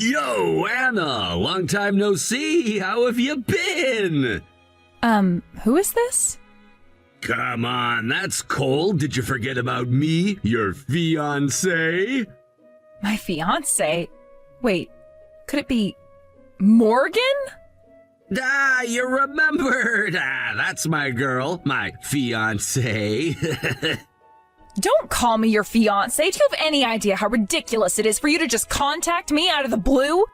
Yo, Anna! Long time no see! How have you been? Who is this? Come on, that's cold. Did you forget about me, your fiancé? My fiancé? Wait, could it be Morgan? Ah, you remembered! Ah, that's my girl, my fiancé. Don't call me your fiancé. Do you have any idea how ridiculous it is for you to just contact me out of the blue?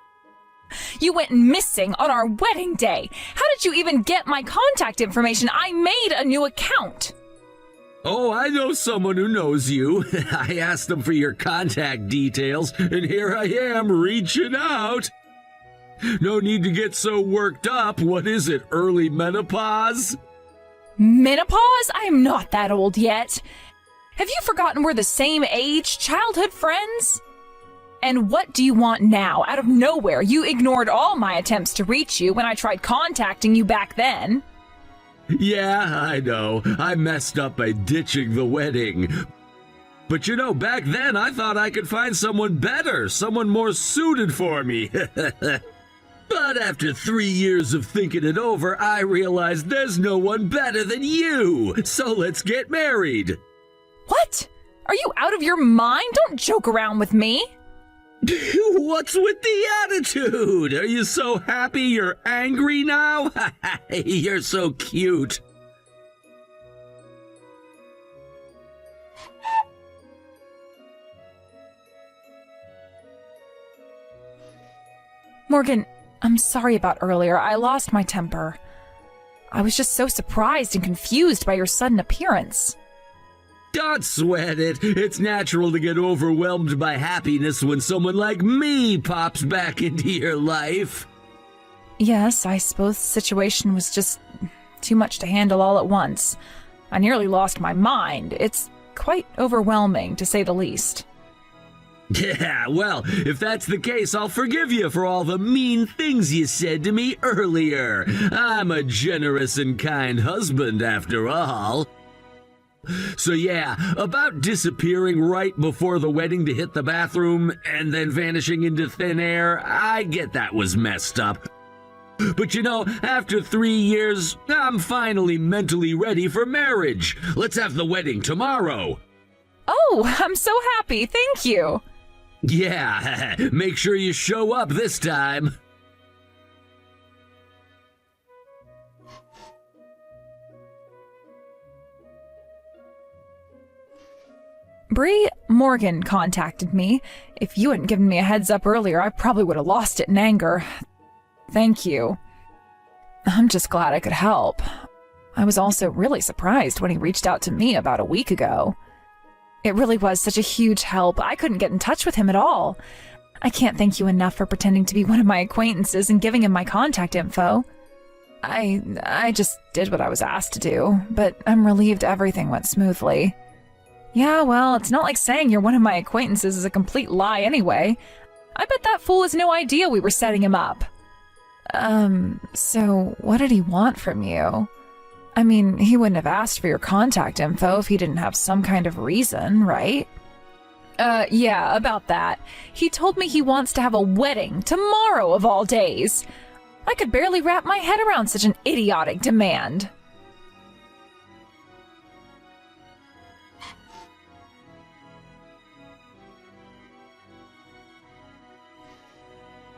You went missing on our wedding day. How did you even get my contact information? I made a new account. Oh, I know someone who knows you. I asked them for your contact details, and here I am reaching out. No need to get so worked up. What is it, early menopause? Menopause? I am not that old yet. Have you forgotten we're the same age, childhood friends? And what do you want now? Out of nowhere, you ignored all my attempts to reach you when I tried contacting you back then. Yeah, I know. I messed up by ditching the wedding. But you know, back then I thought I could find someone better, someone more suited for me. But after 3 years of thinking it over, I realized there's no one better than you. So let's get married. What? Are you out of your mind? Don't joke around with me. What's with the attitude? Are you so happy you're angry now? You're so cute. Morgan, I'm sorry about earlier. I lost my temper. I was just so surprised and confused by your sudden appearance. Don't sweat it. It's natural to get overwhelmed by happiness when someone like me pops back into your life. Yes, I suppose the situation was just too much to handle all at once. I nearly lost my mind. It's quite overwhelming, to say the least. Yeah, well, if that's the case, I'll forgive you for all the mean things you said to me earlier. I'm a generous and kind husband, after all. So yeah, about disappearing right before the wedding to hit the bathroom and then vanishing into thin air, I get that was messed up. But you know, after 3 years, I'm finally mentally ready for marriage. Let's have the wedding tomorrow. Oh, I'm so happy. Thank you. Yeah, make sure you show up this time. Bree, Morgan contacted me. If you hadn't given me a heads up earlier, I probably would have lost it in anger. Thank you. I'm just glad I could help. I was also really surprised when he reached out to me about a week ago. It really was such a huge help. I couldn't get in touch with him at all. I can't thank you enough for pretending to be one of my acquaintances and giving him my contact info. I just did what I was asked to do, but I'm relieved everything went smoothly. Yeah, well, it's not like saying you're one of my acquaintances is a complete lie anyway. I bet that fool has no idea we were setting him up. So what did he want from you? I mean, he wouldn't have asked for your contact info if he didn't have some kind of reason, right? Yeah, about that. He told me he wants to have a wedding tomorrow of all days. I could barely wrap my head around such an idiotic demand.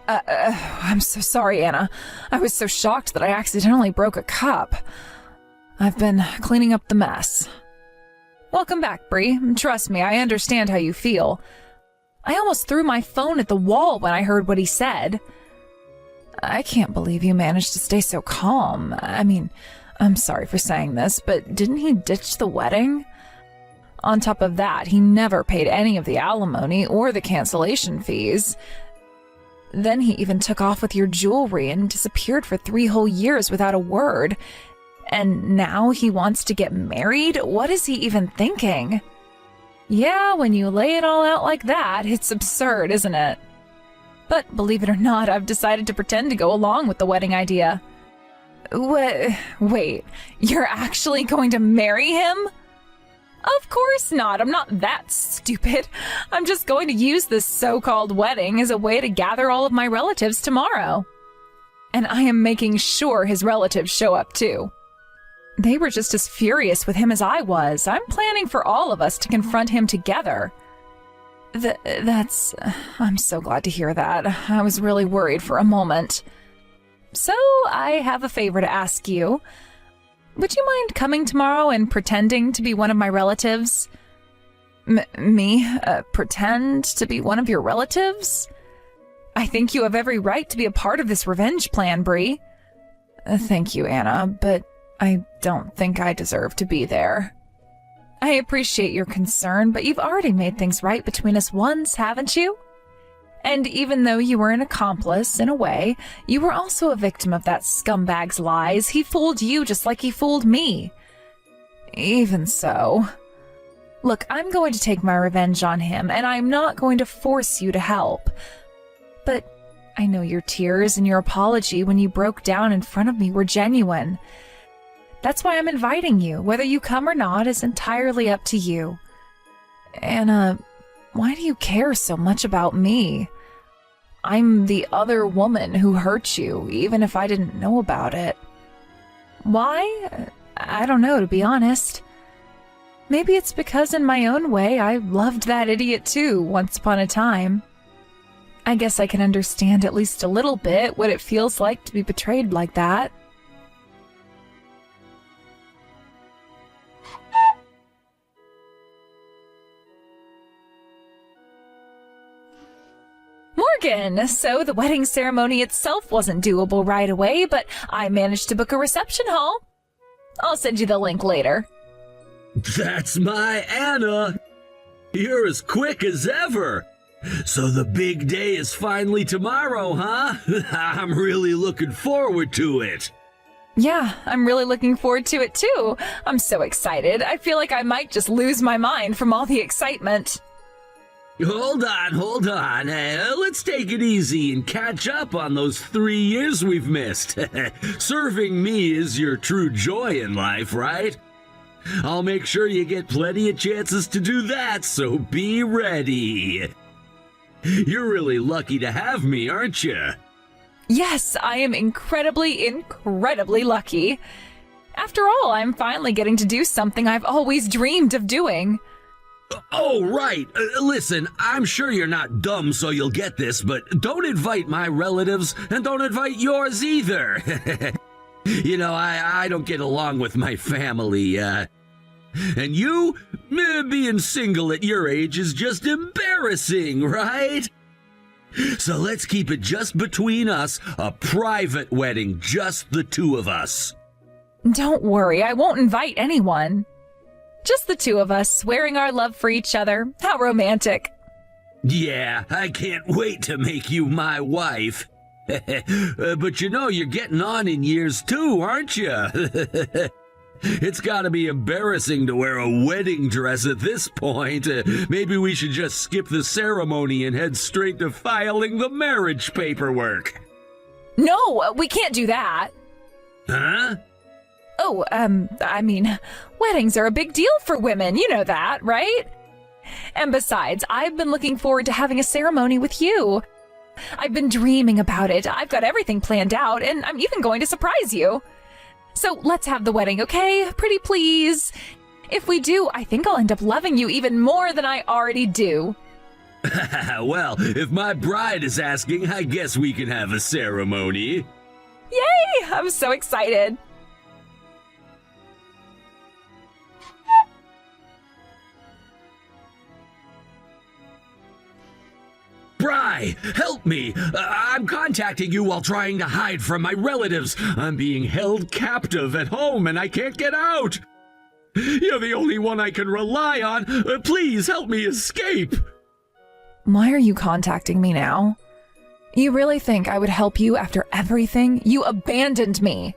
I'm so sorry, Anna. I was so shocked that I accidentally broke a cup. I've been cleaning up the mess. Welcome back, Bree. Trust me, I understand how you feel. I almost threw my phone at the wall when I heard what he said. I can't believe you managed to stay so calm. I mean, I'm sorry for saying this, but didn't he ditch the wedding? On top of that, he never paid any of the alimony or the cancellation fees. Then he even took off with your jewelry and disappeared for 3 whole years without a word. And now he wants to get married? What is he even thinking? Yeah, when you lay it all out like that, it's absurd, isn't it? But believe it or not, I've decided to pretend to go along with the wedding idea. Wait, you're actually going to marry him? Of course not. I'm not that stupid. I'm just going to use this so-called wedding as a way to gather all of my relatives tomorrow. And I am making sure his relatives show up too. They were just as furious with him as I was. I'm planning for all of us to confront him together. I'm so glad to hear that. I was really worried for a moment. So, I have a favor to ask you. Would you mind coming tomorrow and pretending to be one of my relatives? Me? Pretend to be one of your relatives? I think you have every right to be a part of this revenge plan, Bree. Thank you, Anna, but I don't think I deserve to be there. I appreciate your concern, but you've already made things right between us once, haven't you? And even though you were an accomplice, in a way, you were also a victim of that scumbag's lies. He fooled you just like he fooled me. Even so. Look, I'm going to take my revenge on him, and I'm not going to force you to help. But I know your tears and your apology when you broke down in front of me were genuine. That's why I'm inviting you. Whether you come or not is entirely up to you. Anna, why do you care so much about me? I'm the other woman who hurt you, even if I didn't know about it. Why? I don't know, to be honest. Maybe it's because in my own way I loved that idiot too, once upon a time. I guess I can understand at least a little bit what it feels like to be betrayed like that. Morgan! So the wedding ceremony itself wasn't doable right away, but I managed to book a reception hall. I'll send you the link later. That's my Anna! You're as quick as ever! So the big day is finally tomorrow, huh? I'm really looking forward to it. Yeah, I'm really looking forward to it too. I'm so excited. I feel like I might just lose my mind from all the excitement. Hold on. Let's take it easy and catch up on those 3 years we've missed. Serving me is your true joy in life, right? I'll make sure you get plenty of chances to do that, so be ready. You're really lucky to have me, aren't you? Yes, I am incredibly lucky. After all, I'm finally getting to do something I've always dreamed of doing. Oh, right. Listen, I'm sure you're not dumb so you'll get this, but don't invite my relatives and don't invite yours either. You know, I don't get along with my family, and you, being single at your age is just embarrassing, right? So let's keep it just between us, a private wedding, just the two of us. Don't worry, I won't invite anyone. Just the two of us, swearing our love for each other. How romantic. Yeah, I can't wait to make you my wife. But you know, you're getting on in years too, aren't you? It's gotta be embarrassing to wear a wedding dress at this point. Maybe we should just skip the ceremony and head straight to filing the marriage paperwork. No, we can't do that. Huh? Oh, I mean, weddings are a big deal for women, you know that, right? And besides, I've been looking forward to having a ceremony with you. I've been dreaming about it. I've got everything planned out, and I'm even going to surprise you. So let's have the wedding, okay? Pretty please. If we do, I think I'll end up loving you even more than I already do. Well, if my bride is asking, I guess we can have a ceremony. Yay! I'm so excited. Bri, help me! I'm contacting you while trying to hide from my relatives. I'm being held captive at home and I can't get out. You're the only one I can rely on. Please help me escape. Why are you contacting me now? You really think I would help you after everything? You abandoned me.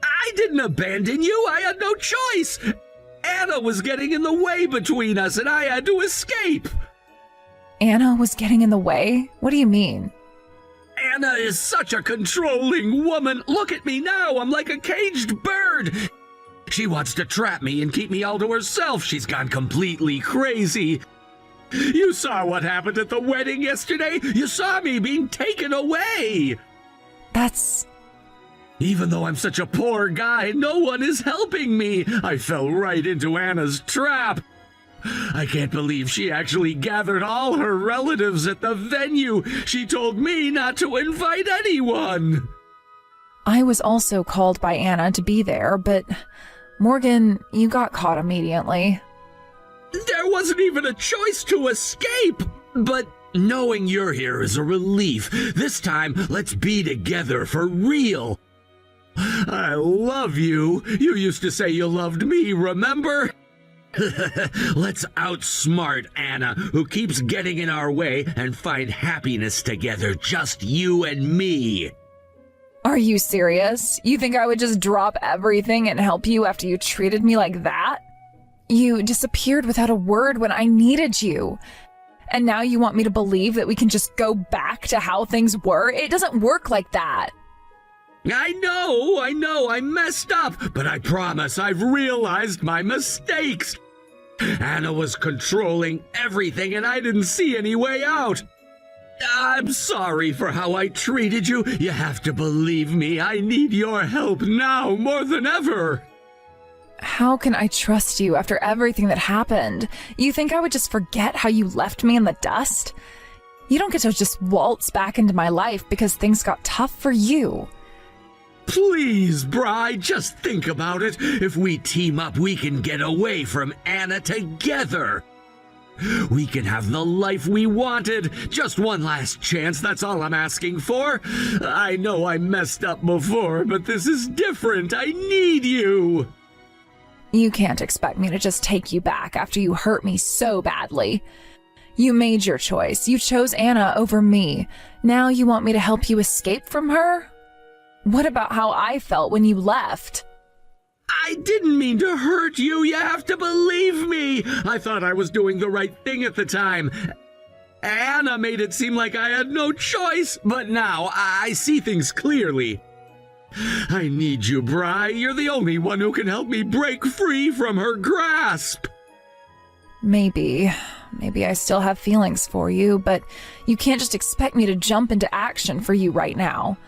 I didn't abandon you. I had no choice. Anna was getting in the way between us and I had to escape. Anna was getting in the way? What do you mean? Anna is such a controlling woman. Look at me now. I'm like a caged bird. She wants to trap me and keep me all to herself. She's gone completely crazy. You saw what happened at the wedding yesterday. You saw me being taken away. That's... Even though I'm such a poor guy, no one is helping me. I fell right into Anna's trap. I can't believe she actually gathered all her relatives at the venue. She told me not to invite anyone. I was also called by Anna to be there, but Morgan, you got caught immediately. There wasn't even a choice to escape. But knowing you're here is a relief. This time, let's be together for real. I love you. You used to say you loved me, remember? Let's outsmart Anna, who keeps getting in our way, and find happiness together, just you and me. Are you serious? You think I would just drop everything and help you after you treated me like that? You disappeared without a word when I needed you. And now you want me to believe that we can just go back to how things were? It doesn't work like that. I know, I messed up, but I promise I've realized my mistakes. Anna was controlling everything and I didn't see any way out. I'm sorry for how I treated you. You have to believe me. I need your help now more than ever. How can I trust you after everything that happened? You think I would just forget how you left me in the dust? You don't get to just waltz back into my life because things got tough for you. Please, Bri, just think about it. If we team up, we can get away from Anna together. We can have the life we wanted. Just one last chance, that's all I'm asking for. I know I messed up before, but this is different. I need you. You can't expect me to just take you back after you hurt me so badly. You made your choice. You chose Anna over me. Now you want me to help you escape from her? What about how I felt when you left? I didn't mean to hurt you. You have to believe me. I thought I was doing the right thing at the time. Anna made it seem like I had no choice, but now I see things clearly. I need you, Bri. You're the only one who can help me break free from her grasp. Maybe I still have feelings for you, but you can't just expect me to jump into action for you right now.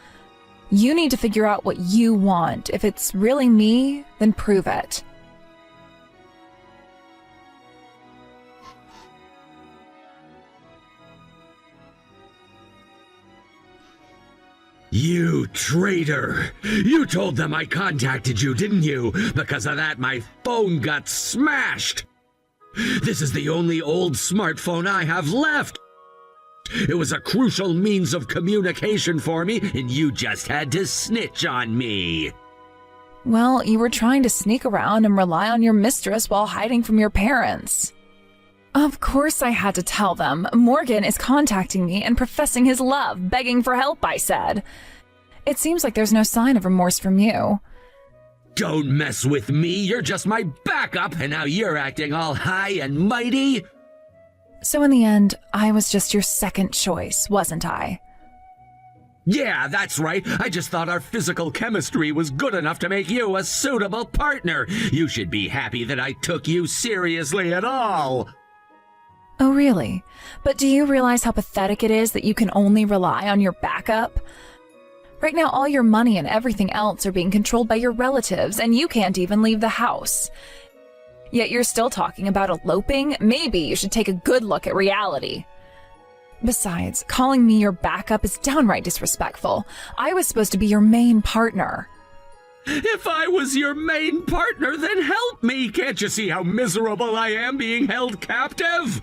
You need to figure out what you want. If it's really me, then prove it. You traitor! You told them I contacted you, didn't you? Because of that, my phone got smashed! This is the only old smartphone I have left! It was a crucial means of communication for me, and you just had to snitch on me. Well, you were trying to sneak around and rely on your mistress while hiding from your parents. Of course I had to tell them. Morgan is contacting me and professing his love, begging for help, I said. It seems like there's no sign of remorse from you. Don't mess with me, you're just my backup, and now you're acting all high and mighty. So in the end, I was just your second choice, wasn't I? Yeah, that's right. I just thought our physical chemistry was good enough to make you a suitable partner. You should be happy that I took you seriously at all. Oh, really? But do you realize how pathetic it is that you can only rely on your backup? Right now, all your money and everything else are being controlled by your relatives, and you can't even leave the house. Yet you're still talking about eloping? Maybe you should take a good look at reality. Besides, calling me your backup is downright disrespectful. I was supposed to be your main partner. If I was your main partner, then help me! Can't you see how miserable I am being held captive?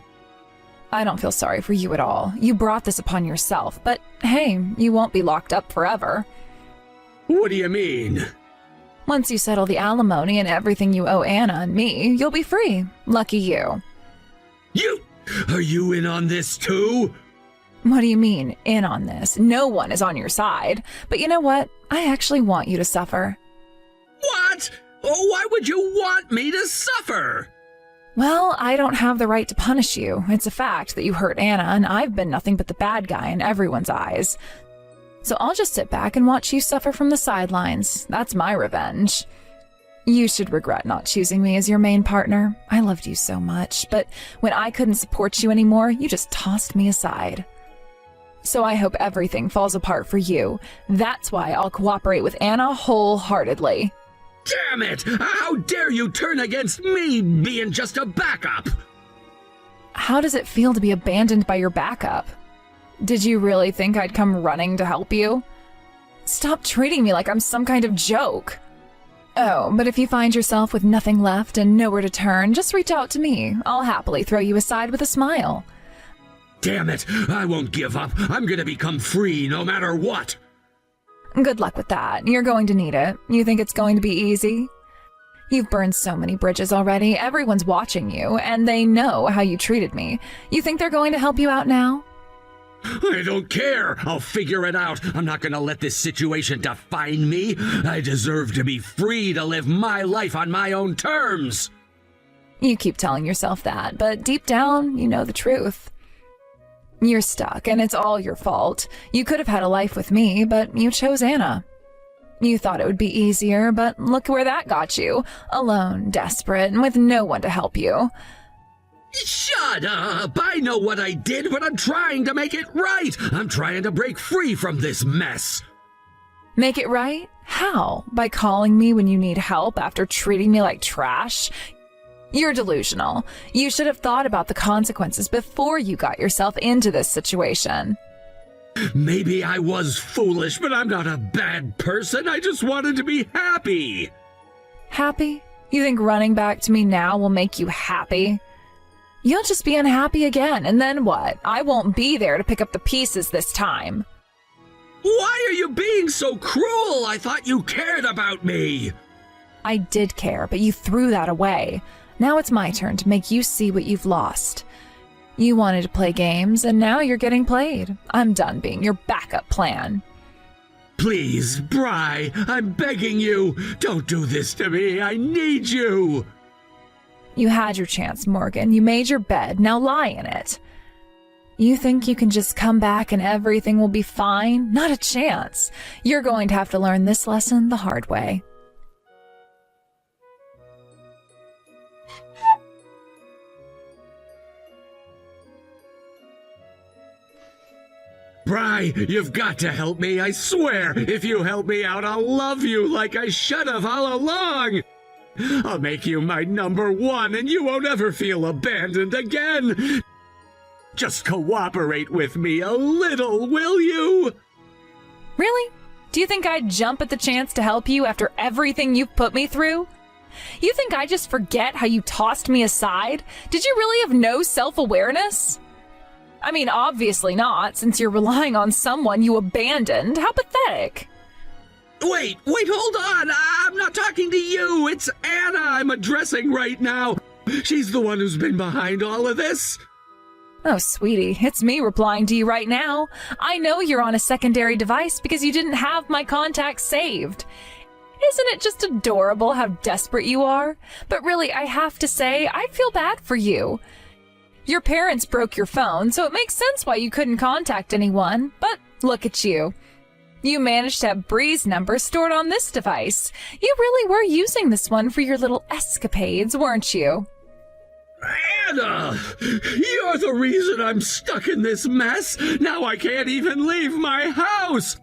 I don't feel sorry for you at all. You brought this upon yourself, but hey, you won't be locked up forever. What do you mean? Once you settle the alimony and everything you owe Anna and me, you'll be free. Lucky you. Are you in on this too? What do you mean, in on this? No one is on your side. But you know what? I actually want you to suffer. What? Oh, why would you want me to suffer? Well, I don't have the right to punish you. It's a fact that you hurt Anna, and I've been nothing but the bad guy in everyone's eyes. So I'll just sit back and watch you suffer from the sidelines. That's my revenge. You should regret not choosing me as your main partner. I loved you so much, but when I couldn't support you anymore, you just tossed me aside. So I hope everything falls apart for you. That's why I'll cooperate with Anna wholeheartedly. Damn it! How dare you turn against me being just a backup? How does it feel to be abandoned by your backup? Did you really think I'd come running to help you? Stop treating me like I'm some kind of joke. Oh, but if you find yourself with nothing left and nowhere to turn, just reach out to me. I'll happily throw you aside with a smile. Damn it! I won't give up. I'm gonna become free no matter what. Good luck with that. You're going to need it. You think it's going to be easy? You've burned so many bridges already. Everyone's watching you, and they know how you treated me. You think they're going to help you out now? I don't care. I'll figure it out. I'm not gonna let this situation define me. I deserve to be free to live my life on my own terms. You keep telling yourself that, but deep down, you know the truth. You're stuck, and it's all your fault. You could have had a life with me, but you chose Anna. You thought it would be easier, but look where that got you. Alone, desperate, and with no one to help you. Shut up! I know what I did, but I'm trying to make it right! I'm trying to break free from this mess! Make it right? How? By calling me when you need help after treating me like trash? You're delusional. You should have thought about the consequences before you got yourself into this situation. Maybe I was foolish, but I'm not a bad person. I just wanted to be happy. Happy? You think running back to me now will make you happy? You'll just be unhappy again, and then what? I won't be there to pick up the pieces this time. Why are you being so cruel? I thought you cared about me. I did care, but you threw that away. Now it's my turn to make you see what you've lost. You wanted to play games, and now you're getting played. I'm done being your backup plan. Please, Bri, I'm begging you. Don't do this to me. I need you. You had your chance, Morgan. You made your bed. Now lie in it. You think you can just come back and everything will be fine? Not a chance. You're going to have to learn this lesson the hard way. Bri, you've got to help me, I swear. If you help me out, I'll love you like I should have all along. I'll make you my number one, and you won't ever feel abandoned again. Just cooperate with me a little, will you? Really? Do you think I'd jump at the chance to help you after everything you've put me through? You think I just forget how you tossed me aside? Did you really have no self-awareness? I mean, obviously not, since you're relying on someone you abandoned. How pathetic. Wait, hold on. I'm not talking to you. It's Anna I'm addressing right now. She's the one who's been behind all of this. Oh, sweetie, it's me replying to you right now. I know you're on a secondary device because you didn't have my contacts saved. Isn't it just adorable how desperate you are? But really, I have to say, I feel bad for you. Your parents broke your phone, so it makes sense why you couldn't contact anyone. But look at you. You managed to have Bri's number stored on this device. You really were using this one for your little escapades, weren't you? Anna! You're the reason I'm stuck in this mess. Now I can't even leave my house.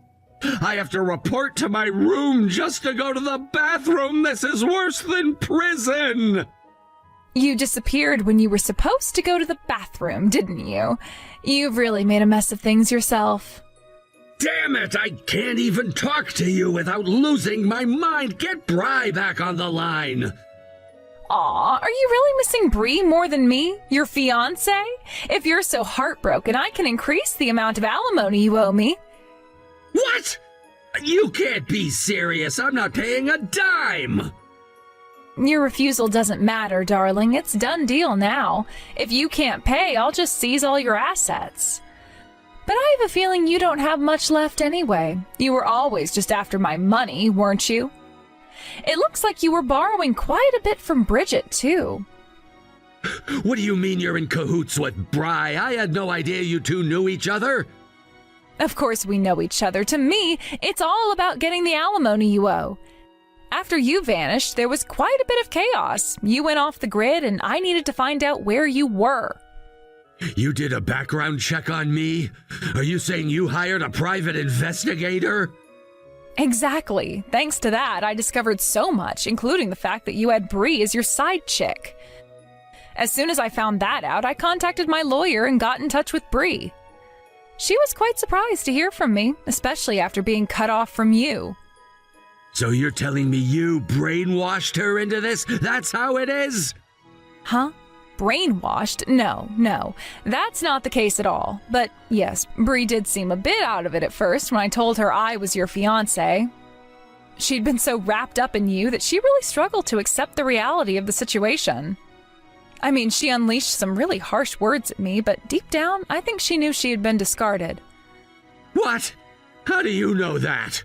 I have to report to my room just to go to the bathroom. This is worse than prison. You disappeared when you were supposed to go to the bathroom, didn't you? You've really made a mess of things yourself. Damn it! I can't even talk to you without losing my mind. Get Bri back on the line. Aw, are you really missing Bri more than me, your fiancé? If you're so heartbroken, I can increase the amount of alimony you owe me. What? You can't be serious. I'm not paying a dime. Your refusal doesn't matter, darling. It's done deal now. If you can't pay, I'll just seize all your assets. But I have a feeling you don't have much left anyway. You were always just after my money, weren't you? It looks like you were borrowing quite a bit from Bridget, too. What do you mean you're in cahoots with Bri? I had no idea you two knew each other. Of course we know each other. To me, it's all about getting the alimony you owe. After you vanished, there was quite a bit of chaos. You went off the grid, and I needed to find out where you were. You did a background check on me? Are you saying you hired a private investigator? Exactly. Thanks to that, I discovered so much, including the fact that you had Bree as your side chick. As soon as I found that out, I contacted my lawyer and got in touch with Bree. She was quite surprised to hear from me, especially after being cut off from you. So you're telling me you brainwashed her into this? That's how it is? Huh? Brainwashed? No. That's not the case at all. But yes, Bree did seem a bit out of it at first when I told her I was your fiancé. She'd been so wrapped up in you that she really struggled to accept the reality of the situation. I mean, she unleashed some really harsh words at me, but deep down, I think she knew she had been discarded. What? How do you know that?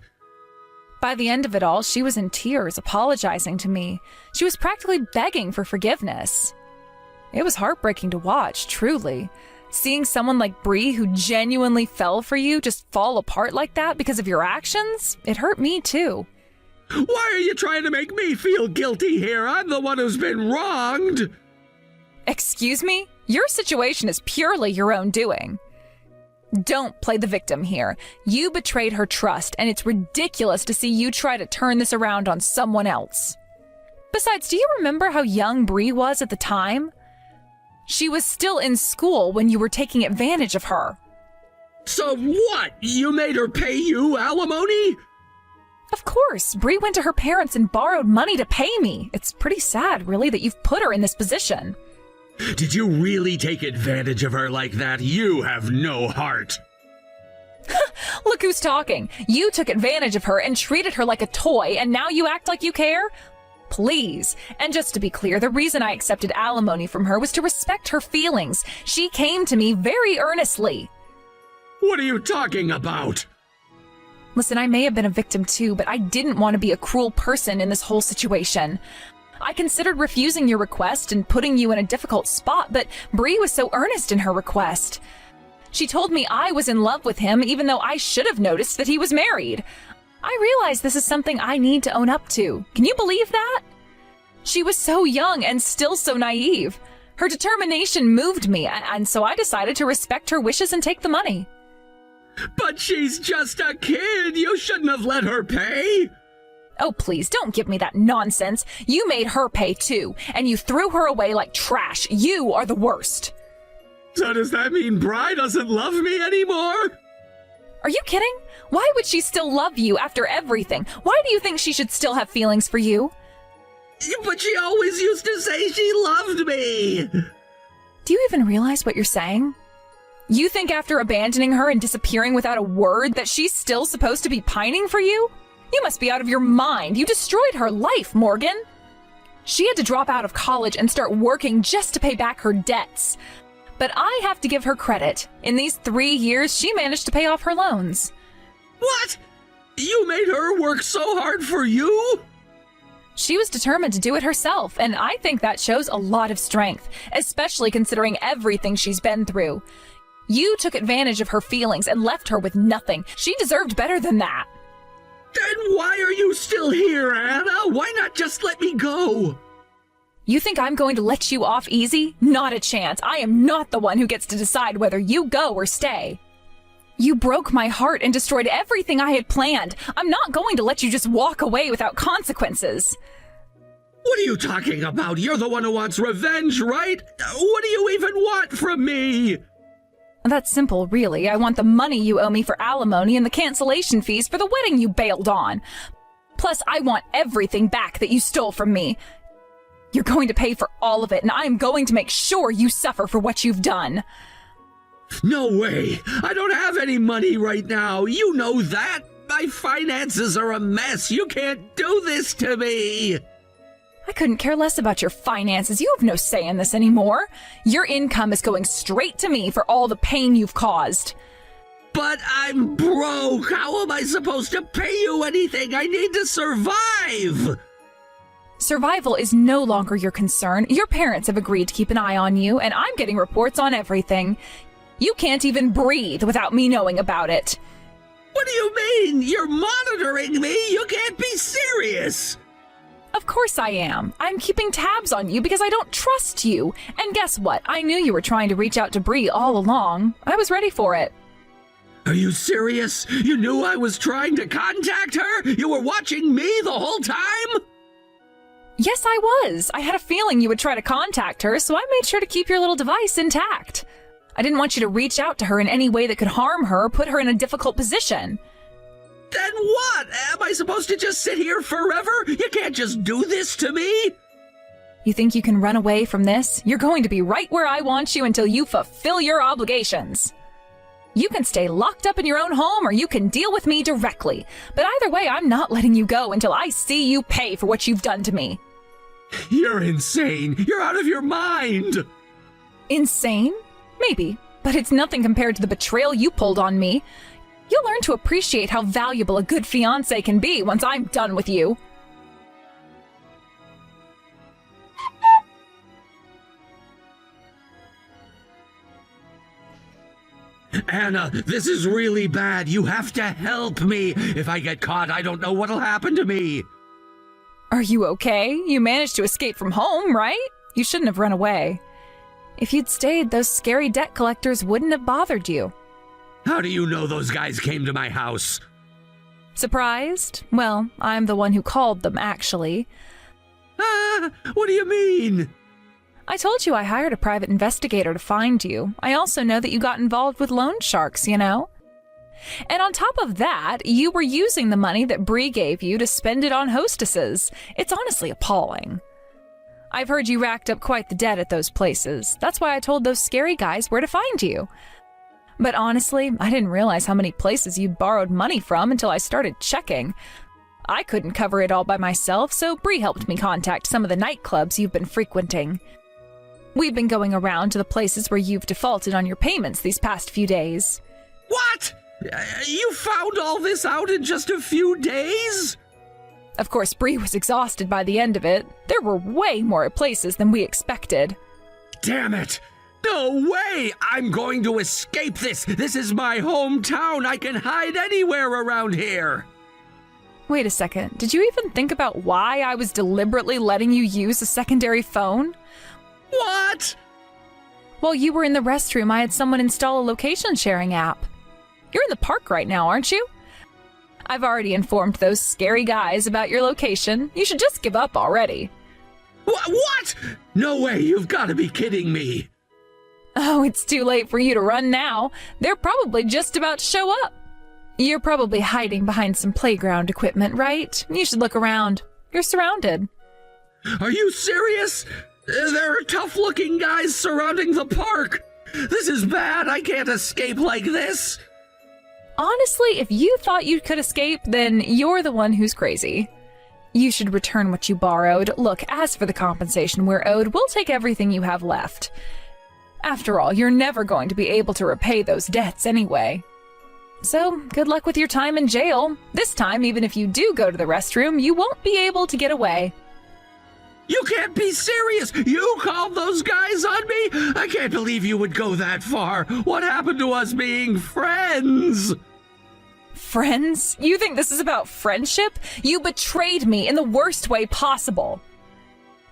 By the end of it all, she was in tears, apologizing to me. She was practically begging for forgiveness. It was heartbreaking to watch, truly. Seeing someone like Bree, who genuinely fell for you, just fall apart like that because of your actions, it hurt me too. Why are you trying to make me feel guilty here? I'm the one who's been wronged. Excuse me? Your situation is purely your own doing. Don't play the victim here. You betrayed her trust, and it's ridiculous to see you try to turn this around on someone else. Besides, do you remember how young Bree was at the time? She was still in school when you were taking advantage of her. So what? You made her pay you alimony? Of course. Bree went to her parents and borrowed money to pay me. It's pretty sad, really, that you've put her in this position. Did you really take advantage of her like that? You have no heart. Look who's talking. You took advantage of her and treated her like a toy, and now you act like you care? Please. And just to be clear, the reason I accepted alimony from her was to respect her feelings. She came to me very earnestly. What are you talking about? Listen, I may have been a victim too, but I didn't want to be a cruel person in this whole situation. I considered refusing your request and putting you in a difficult spot, but Bree was so earnest in her request. She told me I was in love with him, even though I should have noticed that he was married. I realize this is something I need to own up to. Can you believe that? She was so young and still so naive. Her determination moved me, and so I decided to respect her wishes and take the money. But she's just a kid. You shouldn't have let her pay. Oh, please, don't give me that nonsense. You made her pay too, and you threw her away like trash. You are the worst. So does that mean Bri doesn't love me anymore? Are you kidding? Why would she still love you after everything? Why do you think she should still have feelings for you? But she always used to say she loved me. Do you even realize what you're saying? You think after abandoning her and disappearing without a word that she's still supposed to be pining for you? You must be out of your mind. You destroyed her life, Morgan. She had to drop out of college and start working just to pay back her debts. But I have to give her credit. In these 3 years, she managed to pay off her loans. What? You made her work so hard for you? She was determined to do it herself, and I think that shows a lot of strength, especially considering everything she's been through. You took advantage of her feelings and left her with nothing. She deserved better than that. Then why are you still here, Anna? Why not just let me go? You think I'm going to let you off easy? Not a chance. I am not the one who gets to decide whether you go or stay. You broke my heart and destroyed everything I had planned. I'm not going to let you just walk away without consequences. What are you talking about? You're the one who wants revenge, right? What do you even want from me? That's simple, really. I want the money you owe me for alimony and the cancellation fees for the wedding you bailed on. Plus, I want everything back that you stole from me. You're going to pay for all of it, and I'm going to make sure you suffer for what you've done. No way! I don't have any money right now. You know that. My finances are a mess. You can't do this to me. I couldn't care less about your finances. You have no say in this anymore. Your income is going straight to me for all the pain you've caused. But I'm broke. How am I supposed to pay you anything? I need to survive. Survival is no longer your concern. Your parents have agreed to keep an eye on you, and I'm getting reports on everything. You can't even breathe without me knowing about it. What do you mean? You're monitoring me? You can't be serious. Of course I am. I'm keeping tabs on you because I don't trust you. And guess what? I knew you were trying to reach out to Bree all along. I was ready for it. Are you serious? You knew I was trying to contact her? You were watching me the whole time? Yes, I was. I had a feeling you would try to contact her, so I made sure to keep your little device intact. I didn't want you to reach out to her in any way that could harm her or put her in a difficult position. Then what? Am I supposed to just sit here forever? You can't just do this to me. You think you can run away from this? You're going to be right where I want you until you fulfill your obligations. You can stay locked up in your own home or you can deal with me directly. But either way, I'm not letting you go until I see you pay for what you've done to me. You're insane. You're out of your mind. Insane? Maybe, but it's nothing compared to the betrayal you pulled on me. You'll learn to appreciate how valuable a good fiancé can be once I'm done with you. Anna, this is really bad. You have to help me. If I get caught, I don't know what'll happen to me. Are you okay? You managed to escape from home, right? You shouldn't have run away. If you'd stayed, those scary debt collectors wouldn't have bothered you. How do you know those guys came to my house? Surprised? Well, I'm the one who called them, actually. What do you mean? I told you I hired a private investigator to find you. I also know that you got involved with loan sharks, you know? And on top of that, you were using the money that Bree gave you to spend it on hostesses. It's honestly appalling. I've heard you racked up quite the debt at those places. That's why I told those scary guys where to find you. But honestly, I didn't realize how many places you'd borrowed money from until I started checking. I couldn't cover it all by myself, so Bree helped me contact some of the nightclubs you've been frequenting. We've been going around to the places where you've defaulted on your payments these past few days. What? You found all this out in just a few days? Of course, Bree was exhausted by the end of it. There were way more places than we expected. Damn it! No way! I'm going to escape this! This is my hometown! I can hide anywhere around here! Wait a second. Did you even think about why I was deliberately letting you use a secondary phone? What? While you were in the restroom, I had someone install a location sharing app. You're in the park right now, aren't you? I've already informed those scary guys about your location. You should just give up already. What? No way, you've got to be kidding me. Oh, it's too late for you to run now. They're probably just about to show up. You're probably hiding behind some playground equipment, right? You should look around. You're surrounded. Are you serious? There are tough-looking guys surrounding the park. This is bad. I can't escape like this. Honestly, if you thought you could escape, then you're the one who's crazy. You should return what you borrowed. Look, as for the compensation we're owed, we'll take everything you have left. After all, you're never going to be able to repay those debts anyway. So, good luck with your time in jail. This time, even if you do go to the restroom, you won't be able to get away. You can't be serious! You called those guys on me? I can't believe you would go that far. What happened to us being friends? Friends? You think this is about friendship? You betrayed me in the worst way possible.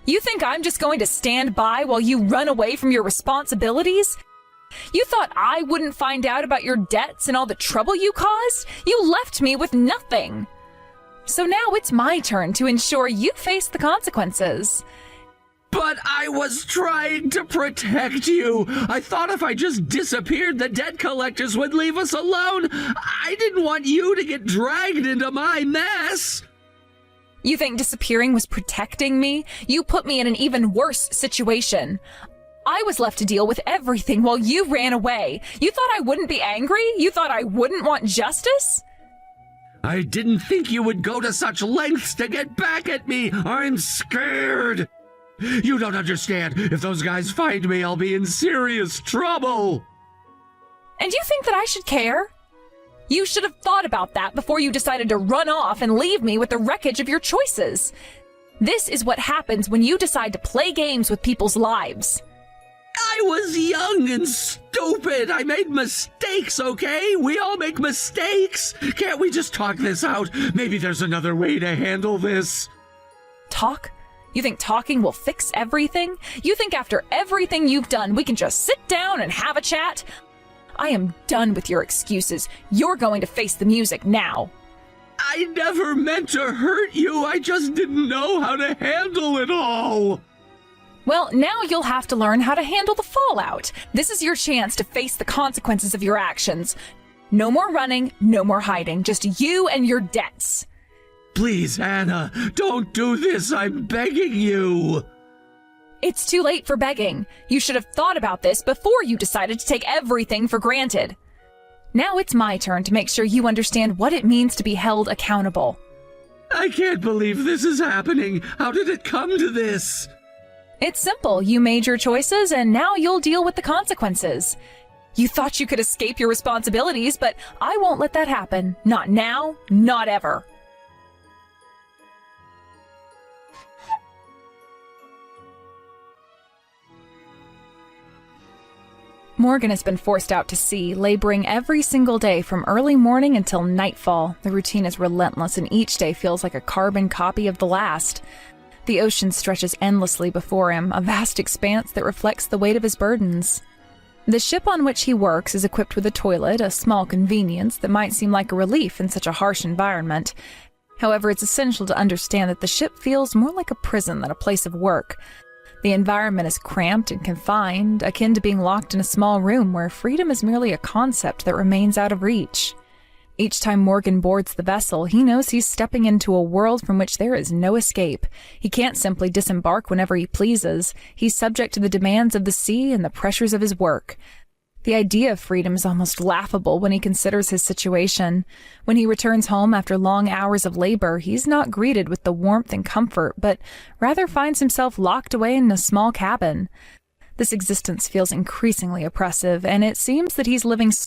You think I'm just going to stand by while you run away from your responsibilities? You thought I wouldn't find out about your debts and all the trouble you caused? You left me with nothing. So now it's my turn to ensure you face the consequences. But I was trying to protect you. I thought if I just disappeared, the debt collectors would leave us alone. I didn't want you to get dragged into my mess. You think disappearing was protecting me? You put me in an even worse situation. I was left to deal with everything while you ran away. You thought I wouldn't be angry? You thought I wouldn't want justice? I didn't think you would go to such lengths to get back at me. I'm scared. You don't understand. If those guys find me, I'll be in serious trouble. And you think that I should care? You should have thought about that before you decided to run off and leave me with the wreckage of your choices. This is what happens when you decide to play games with people's lives. I was young and stupid. I made mistakes, okay? We all make mistakes. Can't we just talk this out? Maybe there's another way to handle this. talk? You think talking will fix everything? You think after everything you've done, we can just sit down and have a chat? I am done with your excuses. You're going to face the music now. I never meant to hurt you. I just didn't know how to handle it all. Well, now you'll have to learn how to handle the fallout. This is your chance to face the consequences of your actions. No more running, no more hiding, just you and your debts. Please, Anna, don't do this. I'm begging you. It's too late for begging. You should have thought about this before you decided to take everything for granted. Now it's my turn to make sure you understand what it means to be held accountable. I can't believe this is happening. How did it come to this? It's simple. You made your choices, and now you'll deal with the consequences. You thought you could escape your responsibilities, but I won't let that happen. Not now, not ever. Morgan has been forced out to sea, laboring every single day from early morning until nightfall. The routine is relentless, and each day feels like a carbon copy of the last. The ocean stretches endlessly before him, a vast expanse that reflects the weight of his burdens. The ship on which he works is equipped with a toilet, a small convenience that might seem like a relief in such a harsh environment. However, it's essential to understand that the ship feels more like a prison than a place of work. The environment is cramped and confined, akin to being locked in a small room where freedom is merely a concept that remains out of reach. Each time Morgan boards the vessel, he knows he's stepping into a world from which there is no escape. He can't simply disembark whenever he pleases. He's subject to the demands of the sea and the pressures of his work. The idea of freedom is almost laughable when he considers his situation. When he returns home after long hours of labor, he's not greeted with the warmth and comfort, but rather finds himself locked away in a small cabin. This existence feels increasingly oppressive, and it seems that he's living